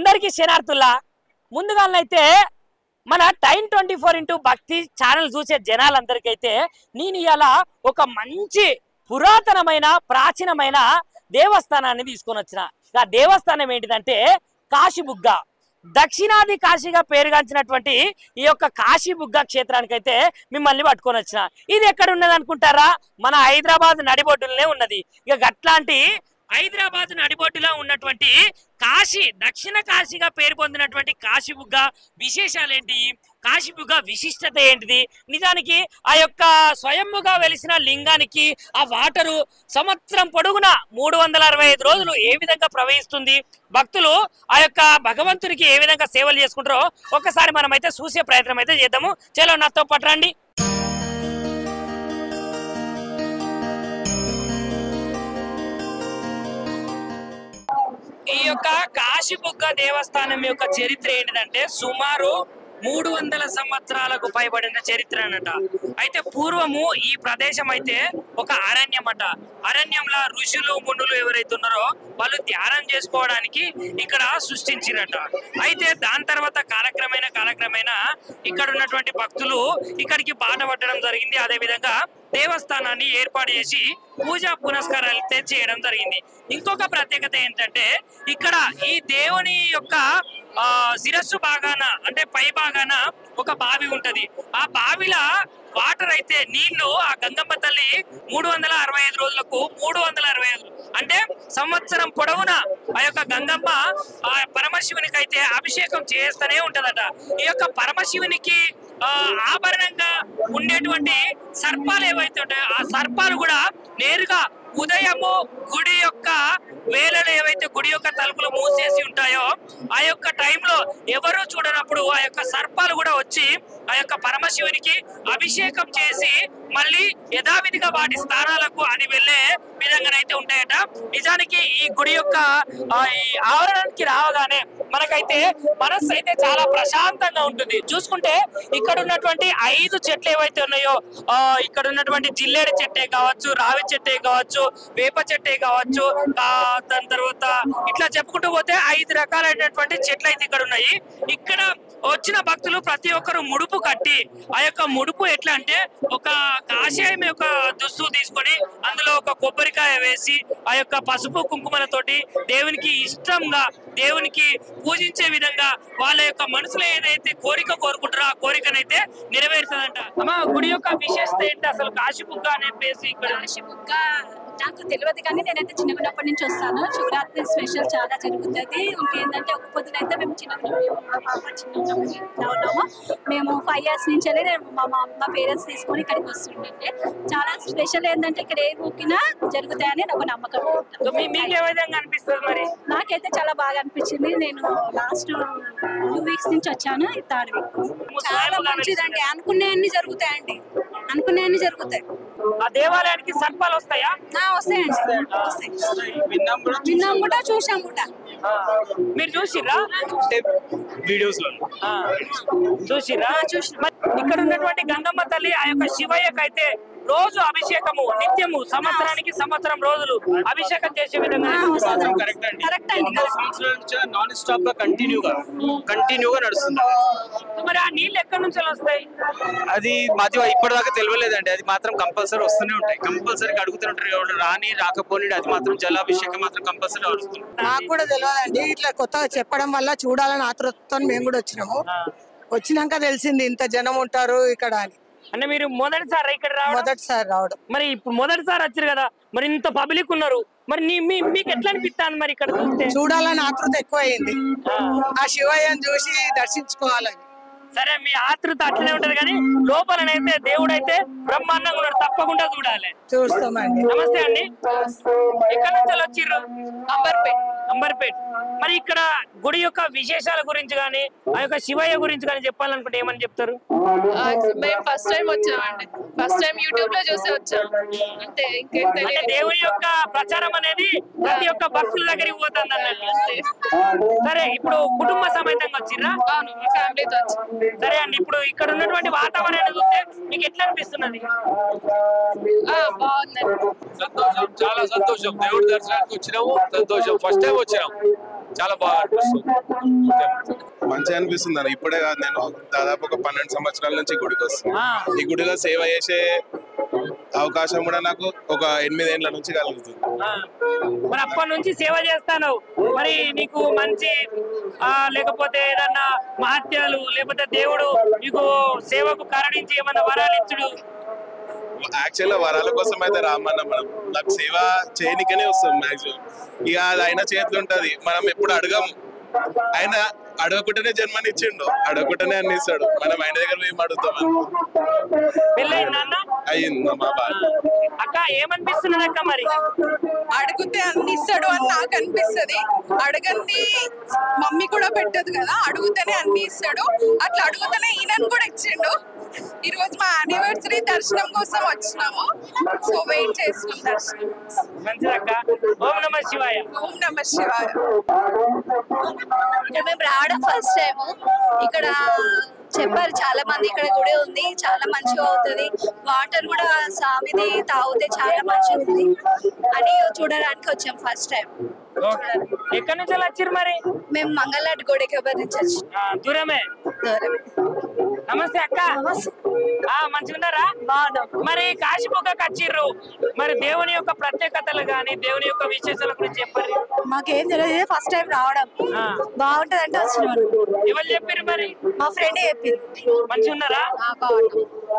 అందరికీ శనార్థుల్లా ముందుగానైతే మన టైం 24 భక్తి ఛానల్ చూసే జనాలందరికైతే నేను ఇలా ఒక మంచి పురాతనమైన ప్రాచీనమైన దేవస్థానాన్ని తీసుకొని వచ్చిన. ఆ దేవస్థానం ఏంటిదంటే కాశీబుగ్గ. దక్షిణాది కాశీగా పేరుగాంచినటువంటి ఈ యొక్క కాశీబుగ్గ క్షేత్రానికైతే మిమ్మల్ని పట్టుకొని వచ్చిన. ఇది ఎక్కడ ఉన్నది అనుకుంటారా? మన హైదరాబాద్ నడిబొడ్డులోనే ఉన్నది. ఇక అట్లాంటి హైదరాబాద్ నడిబొడ్డులో ఉన్నటువంటి కాశీ, దక్షిణ కాశీగా పేరు పొందినటువంటి కాశీబుగ్గ విశేషాలేంటి, కాశీబుగ్గ విశిష్టత ఏంటిది, నిజానికి ఆ యొక్క స్వయంగా వెలిసిన లింగానికి ఆ వాటరు సంవత్సరం పొడుగున 365 రోజులు ఏ విధంగా ప్రవహిస్తుంది, భక్తులు ఆ యొక్క భగవంతునికి ఏ విధంగా సేవలు చేసుకుంటారో ఒకసారి మనమైతే చూసే ప్రయత్నం అయితే చేద్దాము. చలో నాతో పాటు రండి. ఈ యొక్క కాశీబుగ్గ దేవస్థానం యొక్క చరిత్ర ఏంటిదంటే సుమారు 300 సంవత్సరాలకు పైబడిన చరిత్ర అన్నట. అయితే పూర్వము ఈ ప్రదేశం అయితే ఒక అరణ్యం అట. అరణ్యంలో ఋషులు మునులు ఎవరైతే ఉన్నారో వాళ్ళు ధ్యానం చేసుకోవడానికి ఇక్కడ సృష్టించిరట. అయితే దాని తర్వాత కాలక్రమేణా ఇక్కడ ఉన్నటువంటి భక్తులు ఇక్కడికి బాట పట్టడం జరిగింది. అదే విధంగా దేవస్థానాన్ని ఏర్పాటు చేసి పూజా పునస్కారాలు చేయడం జరిగింది. ఇంకొక ప్రత్యేకత ఏంటంటే ఇక్కడ ఈ దేవుని యొక్క శిరస్సు భాగాన అంటే పై భాగాన ఒక బావి ఉంటది. ఆ బావిలో వాటర్ అయితే నీళ్లు ఆ గంగమ్మ తల్లి 365 రోజులకు 365 అంటే సంవత్సరం పొడవున ఆ యొక్క గంగమ్మ ఆ పరమశివునికి అయితే అభిషేకం చేస్తూనే ఉంటదట. ఈ యొక్క పరమశివునికి ఆభరణంగా ఉండేటువంటి సర్పాలు ఏవైతే ఉంటాయో ఆ సర్పాలు కూడా నేరుగా ఉదయము గుడి యొక్క వేళలు ఏవైతే గుడి యొక్క తలుపులు మూసేసి ఉంటాయో ఆ యొక్క టైంలో ఎవరు చూడనప్పుడు ఆ యొక్క సర్పాలు కూడా వచ్చి ఆ యొక్క పరమశివునికి అభిషేకం చేసి మళ్ళీ యథావిధిగా వాటి స్థానాలకు అని వెళ్ళే విధంగానైతే ఉంటాయట. నిజానికి ఈ గుడి యొక్క ఈ ఆవరణానికి రావగానే మనకైతే మనస్సు అయితే చాలా ప్రశాంతంగా ఉంటుంది. చూసుకుంటే ఇక్కడ ఉన్నటువంటి 5 చెట్లు ఏవైతే ఉన్నాయో ఇక్కడ ఉన్నటువంటి జిల్లేడు చెట్టే కావచ్చు, రావి చెట్టే కావచ్చు, వేప చెట్టే కావచ్చు, దాని తర్వాత ఇట్లా చెప్పుకుంటూ పోతే 5 రకాలైనటువంటి చెట్లు అయితే ఇక్కడ ఉన్నాయి. ఇక్కడ వచ్చిన భక్తులు ప్రతి ఒక్కరు ముడుపు కట్టి ఆ యొక్క ముడుపు ఎట్లా అంటే ఒక కాషాయం యొక్క దుస్తులు తీసుకొని అందులో ఒక కొబ్బరికాయ వేసి ఆ యొక్క పసుపు కుంకుమలతోటి దేవునికి ఇష్టంగా దేవునికి పూజించే విధంగా వాళ్ళ యొక్క మనసులో ఏదైతే కోరిక కోరుకుంటారో ఆ కోరికనైతే నెరవేరుతుందంట. అమ్మ గుడి యొక్క విశేషత ఏంటి అసలు? కాశీబుగ్గ అనే ప్లేస్ ఇక్కడ కాశీబుగ్గ నాకు తెలియదు కానీ నేనైతే చిన్నప్పటి నుంచి వస్తాను. శివరాత్రి స్పెషల్ చాలా జరుగుతుంది. ఇంకేంటంటే ఒక పొద్దునైతే మేము ఉన్నాము. మేము 5 years నుంచి మా పేరెంట్స్ తీసుకొని ఇక్కడికి వస్తుండే. చాలా స్పెషల్ ఏంటంటే ఇక్కడ ఏ ఊకినా జరుగుతాయని నాకు నమ్మకం. అనిపిస్తుంది మరి నాకైతే చాలా బాగా అనిపించింది. నేను లాస్ట్ 2 weeks నుంచి వచ్చాను. ఈ 3rd week చాలా మంచిదండి. అనుకునేవన్నీ జరుగుతాయండి, అనుకునేవన్నీ జరుగుతాయి. ఆ దేవాలయానికి సర్పాలు వస్తాయా? వస్తాయి. విన్నాం కూడా చూసాం కూడా. మీరు చూసిర్రా? వీడియోస్ లో చూసిర్రా? ఇక్కడ ఉన్నటువంటి గంగమ్మ తల్లి ఆ యొక్క శివయ్యకైతే రోజు అభిషేకము నిత్యము సంవత్సరానికి సంవత్సరం రోజులు అభిషేకం చేసే విధంగా నాన్ స్టాప్ గా కంటిన్యూగా నడుస్తుంది. మరి ఆ నీళ్ళు ఎక్కడి నుంచి వస్తాయి? అది మాది ఇప్పటిదాకా తెలియలేదండి. అది మాత్రం కంపల్సరీ వస్తూనే ఉంటాయి. కంపల్సరీ అడుగుతూనే ఉంటారు. రాని రాకపోని అది మాత్రం జలాభిషేకం మాత్రం కంపల్సరీ వస్తుంది. నాకు కూడా తెలియదండి. ఇట్లా కొత్తగా చెప్పడం వల్ల చూడాలని ఆతృతతో మేము కూడా వచ్చినాము. వచ్చినాక తెలిసింది ఇంత జనం ఉంటారు ఇక్కడ అని. అంటే మీరు మొదటిసారి ఇక్కడ రావడం? మొదటిసారి రావడం. మరి ఇప్పుడు మొదటిసారి వచ్చారు కదా, మరి ఇంత పబ్లిక్ ఉన్నారు, మరి మీకు ఎట్లా అనిపిస్తాను మరి ఇక్కడ చూస్తే? చూడాలని ఆతృత ఎక్కువ అయింది. ఆ శివయ్యను చూసి దర్శించుకోవాలని. సరే మీ ఆతృత అట్లనే ఉంటది కానీ లోపలనైతే దేవుడు అయితే బ్రహ్మాండంగా ఉన్నాడు, తప్పకుండా చూడాలి. చూస్తామండి. నమస్తే అండి. ఎక్కడి నుంచి వచ్చిర్రు? అంబర్పేట్. మరి ఇక్కడ గుడి యొక్క విశేషాల గురించి కానీ ఆ యొక్క శివయ్య గురించి కానీ చెప్పాలనుకుంటే ఏమని చెప్తారు? మేము ఫస్ట్ టైం వచ్చామండి. ఫస్ట్ టైం యూట్యూబ్ లో చూసి వచ్చాం అంతే. ఇంకేం తెలియదు. దేవుని యొక్క ప్రచారం అనేది ప్రతి ఒక్క భక్తుల దగ్గరికి పోతుంది అన్నట్టు. సరే ఇప్పుడు కుటుంబ సమేతంగా వచ్చిర్రా? ఫ్యామిలీతో వచ్చి. సరే అండి, ఇప్పుడు ఇక్కడ ఉన్నటువంటి వాతావరణాన్ని చూస్తే మీకు ఎట్లా అనిపిస్తున్నది? బాగుందండి. సంతోషం, చాలా సంతోషం. దేవుడి దర్శనానికి వచ్చినాము, సంతోషం. ఫస్ట్ టైం వచ్చినాం. చాలా బాగా అనిపిస్తుంది. మంచిగా అనిపిస్తుంది అన్న. ఇప్పుడే కాదు, నేను దాదాపు ఒక 12 సంవత్సరాల నుంచి గుడికి వస్తున్నా. ఈ గుడిలో సేవ చేసే అవకాశం కూడా నాకు ఒక 8 ఏళ్ల నుంచి కలుగుతుంది. మరి అప్పటి నుంచి సేవ చేస్తాను, మరి నీకు మంచి లేకపోతే ఏదన్నా మహత్యాలు లేకపోతే దేవుడు నీకు సేవకు కరుణించి ఏమన్నా వరాలు ఇచ్చుడు? యాక్చువల్ గా వరాల కోసం అయితే రామన్న, మనం నాకు సేవ చేయనికనే వస్తాం మాక్సిమం. ఇక అది ఆయన చేతులు ఉంటది, మనం ఎప్పుడు అడగము. ఆయన అడగకుండానే జన్మనిచ్చిండు, అడగకుండానే అన్ని ఇస్తాడు. మనం ఆయన దగ్గర ఏం అడుగుతాం? అయ్యింది మా బాధ. అక్క ఏమనిపిస్తున్నది అక్క? మరి అడిగితే అన్ని ఇస్తాడు అని నాకు అనిపిస్తుంది. అడగంది మమ్మీ కూడా పెట్టదు కదా, అడుగుతూనే అన్ని ఇస్తాడు. అట్లా అడుగుతూనే ఈయనను కూడా ఇచ్చిండు. ఈ రోజు మా యానివర్సరీ దర్శనం కోసం వచ్చినాము, సో వెయిట్ చేస్తున్నాం దర్శనం. మంచిదక్క. ఓం నమః శివాయ. ఓం నమః శివాయ. ఇక్కడ మేము రావడం ఫస్ట్ టైం. ఇక్కడ చెప్పారు చాలా మంది ఇక్కడ గుడి ఉంది, చాలా మంచిగా అవుతుంది, వాటర్ కూడా స్వామిది తాగితే చాలా మంచిగా ఉంది అని చూడడానికి వచ్చాం ఫస్ట్ టైం. ఎక్కడి నుంచి వచ్చారు మరి? మేము మంగళాటి గోడెకబర్ నుంచి వచ్చాం. దూరమే. నమస్తే అక్క. మంచిగున్నారా? మరి కాశీబుగ్గకి వచ్చిర్రు, మరి దేవుని యొక్క ప్రత్యేకతలు గాని దేవుని యొక్క విశేషాల గురించి చెప్పండి. మాకేం తెలియదు, ఫస్ట్ టైం రావడం. బాగుంటది అంటే వచ్చిన. ఎవరు చెప్పారు మరి? మా ఫ్రెండ్ చెప్పింది. మంచిగా ఉన్నారా?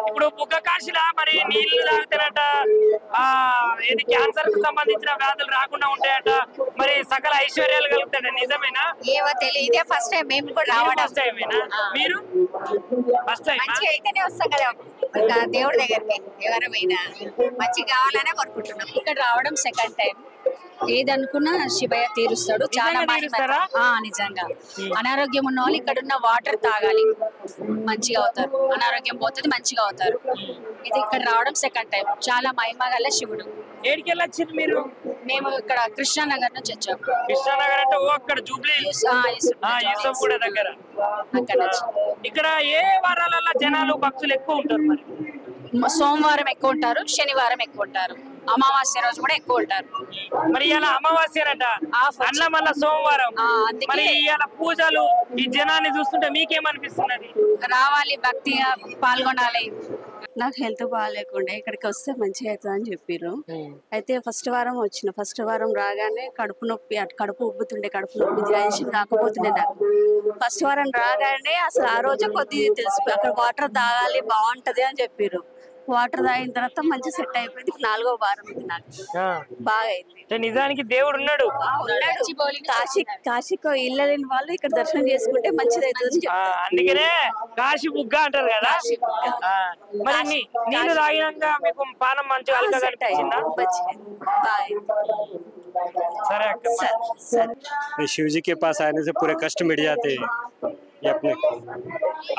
ఇప్పుడు బుగ్గ కాశీలా మరి నీళ్లు తాగుతారట, ఏది క్యాన్సర్ కు సంబంధించిన వ్యాధులు రాకుండా ఉంటాయట, మరి సకల ఐశ్వర్యాలు కలుగుతాయట, నిజమేనా? ఏమో తెలియదు, ఇదే ఫస్ట్ టైం మేము కూడా రావడం. ఫస్ట్ టైమేనా మీరు? First time. మంచిగా అయితేనే వస్తాం కదా దేవుడి దగ్గరికి, ఎవరైనా మంచిగా కావాలనే కోరుకుంటున్నాం. ఇక్కడ రావడం సెకండ్ టైం. ఏదనుకున్నా శివయ్య తీరుస్తాడు. చాలా నిజంగా అనారోగ్యం ఉన్న వాళ్ళు ఇక్కడ ఉన్న వాటర్ తాగాలి, మంచిగా అవుతారు. అనారోగ్యం పోతుంది, మంచిగా అవుతారు. ఇది ఇక్కడ రావడం సెకండ్ టైం. చాలా మహిమ గల శివుడు. ఏడికి వెళ్ళొచ్చింది మీరు? మేము ఇక్కడ కృష్ణానగర్ నుంచి వచ్చాం. కృష్ణానగర్ అంటే అక్కడ జూబ్లీ యూసఫ్ కూడా దగ్గర. అక్కడ ఇక్కడ ఏ వారాలలో జనాలు భక్తులు ఎక్కువ ఉంటారు? మరి సోమవారం ఎక్కువ ఉంటారు, శనివారం ఎక్కువ ఉంటారు, అమావాస్య రోజు కూడా ఎక్కువ ఉంటారు. మరి ఇలా అమావాస్యనట, అట్లా మళ్ళా సోమవారం. మరి ఇలా పూజలు, ఈ జనాన్ని చూస్తుంటే మీకేమనిపిస్తున్నది? రావాలి, భక్తిగా పాల్గొనాలి. నాకు హెల్త్ బాగాలేకుండే, ఇక్కడికి వస్తే మంచిగా అవుతుంది అని చెప్పారు. అయితే ఫస్ట్ వారం వచ్చిన, ఫస్ట్ వారం రాగానే కడుపు నొప్పి, కడుపు ఉబ్బుతుండే, కడుపు నొప్పి డైజెషన్ కాకపోతుండే నాకు. ఫస్ట్ వారం రాగానే అసలు ఆ రోజే కొద్దిగా తెలిసి అక్కడ వాటర్ తాగాలి బాగుంటది అని చెప్పారు. వాటర్ తాగిన తర్వాత మంచి సెట్ అయిపోయింది. 4వ వారం నాకు బాగా అయింది. నిజానికి దేవుడు ఉన్నాడు. కాశీకో ఇళ్ళ లేని వాళ్ళు ఇక్కడ దర్శనం చేసుకుంటే మంచిది అవుతుంది. అందుకనే కాశీ బుగ్గ అంటారు కదా. మరి నీళ్ళు తాగినాక మీకు పానం మంచిగా అనిపించిందా? సరే అక్క. शिव जी के पास आने से पूरे कष्ट मिट जाते हैं। ये अपने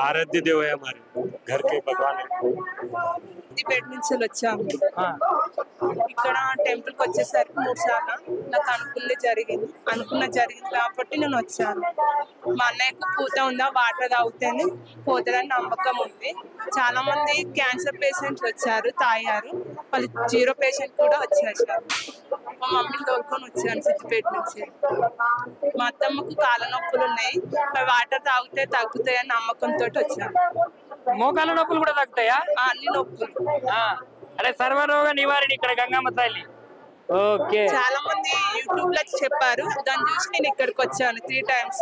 आराध्य देव है, हमारे घर के भगवान है। సిద్దిపేట నుంచి వచ్చాము. ఇక్కడ టెంపుల్ కి వచ్చేసరికి 3 సార్లు నాకు అనుకున్న జరిగింది కాబట్టి నేను వచ్చాను. మా అన్నయ్యకు పూత ఉందా, వాటర్ తాగుతేనే పోతుందని నమ్మకం ఉంది. చాలా మంది క్యాన్సర్ పేషెంట్లు వచ్చారు, తాగారు. వాళ్ళు 0 పేషెంట్ కూడా వచ్చేసారు. మా మమ్మీని తోలుకొని వచ్చాను సిద్దిపేట నుంచి. మా అత్తమ్మకు కాళ్ళ నొప్పులు ఉన్నాయి, వాటర్ తాగితే తగ్గుతాయని నమ్మకంతో వచ్చాను. మోకాళ్ళ నొప్పులు కూడా తగ్గుతాయా? అన్ని నొప్పులు. అదే సర్వరోగ నివారణ ఇక్కడ గంగమ్మ తల్లి. ఓకే. చాలా మంది యూట్యూబ్ లో చెప్పారు, దాన్ని చూసి నేను ఇక్కడికి వచ్చాను 3 టైమ్స్.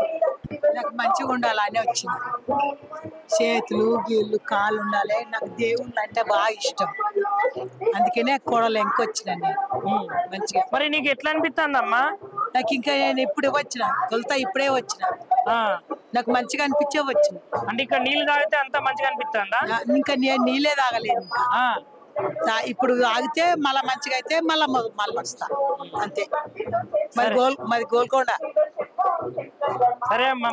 నాకు మంచిగా ఉండాలని వచ్చింది. చేతులు గీళ్ళు కాళ్ళు ఉండాలి. నాకు దేవుళ్ళు అంటే బాగా ఇష్టం, అందుకనే కోడలు ఎంకొచ్చిన మంచిగా. మరి నీకు ఎట్లా అనిపిస్తుందమ్మా? నాకు ఇంకా నేను ఇప్పుడు వచ్చిన తొలుత ఇప్పుడే వచ్చిన, నాకు మంచిగా అనిపించే వచ్చిన. అంటే ఇక్కడ నీళ్ళు తాగితే అంత మంచిగా అనిపిస్తుందా? ఇంకా నేను నీళ్ళే తాగలేదు. ఇప్పుడు తాగితే మళ్ళా మంచిగా అయితే మళ్ళా వస్తా అంతే. మరి గోల్కొండ. సరే అమ్మా.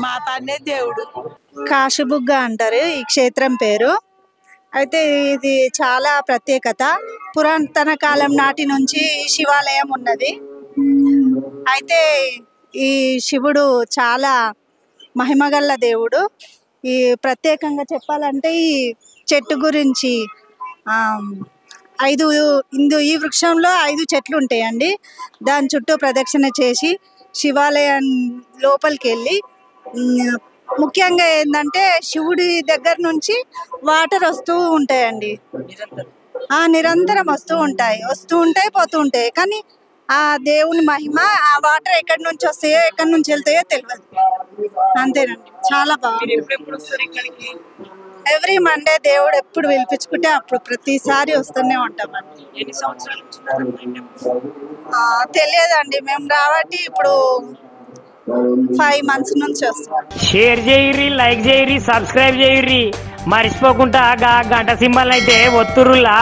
మా తానే దేవుడు. కాశీబుగ్గ అంటారు ఈ క్షేత్రం పేరు. అయితే ఇది చాలా ప్రత్యేకత. పురాతన కాలం నాటి నుంచి శివాలయం ఉన్నది. అయితే ఈ శివుడు చాలా మహిమగల్ల దేవుడు. ఈ ప్రత్యేకంగా చెప్పాలంటే ఈ చెట్టు గురించి 5 ఈ వృక్షంలో 5 చెట్లు ఉంటాయండి. దాని చుట్టూ ప్రదక్షిణ చేసి శివాలయం లోపలికి వెళ్ళి ముఖ్యంగా ఏంటంటే శివుడి దగ్గర నుంచి వాటర్ వస్తూ ఉంటాయండి. నిరంతరం వస్తూ ఉంటాయి పోతూ ఉంటాయి. కానీ ఆ దేవుని మహిమ, ఆ వాటర్ ఎక్కడి నుంచి వస్తాయో ఎక్కడి నుంచి వెళ్తాయో తెలియదు. అంతేనండి, చాలా బాగుంది. ఎవ్రీ మండే దేవుడు ఎప్పుడు పిలిపించుకుంటే అప్పుడు ప్రతిసారి వస్తూనే ఉంటామండి. తెలియదండి, మేము రాబట్టి ఇప్పుడు 5 months నుంచి వస్తాం. షేర్ చేయరి, లైక్ చేయరి, సబ్స్క్రైబ్ చేయరి, మర్చిపోకుండా గంట సింబల్ అయితే ఒత్తురులా.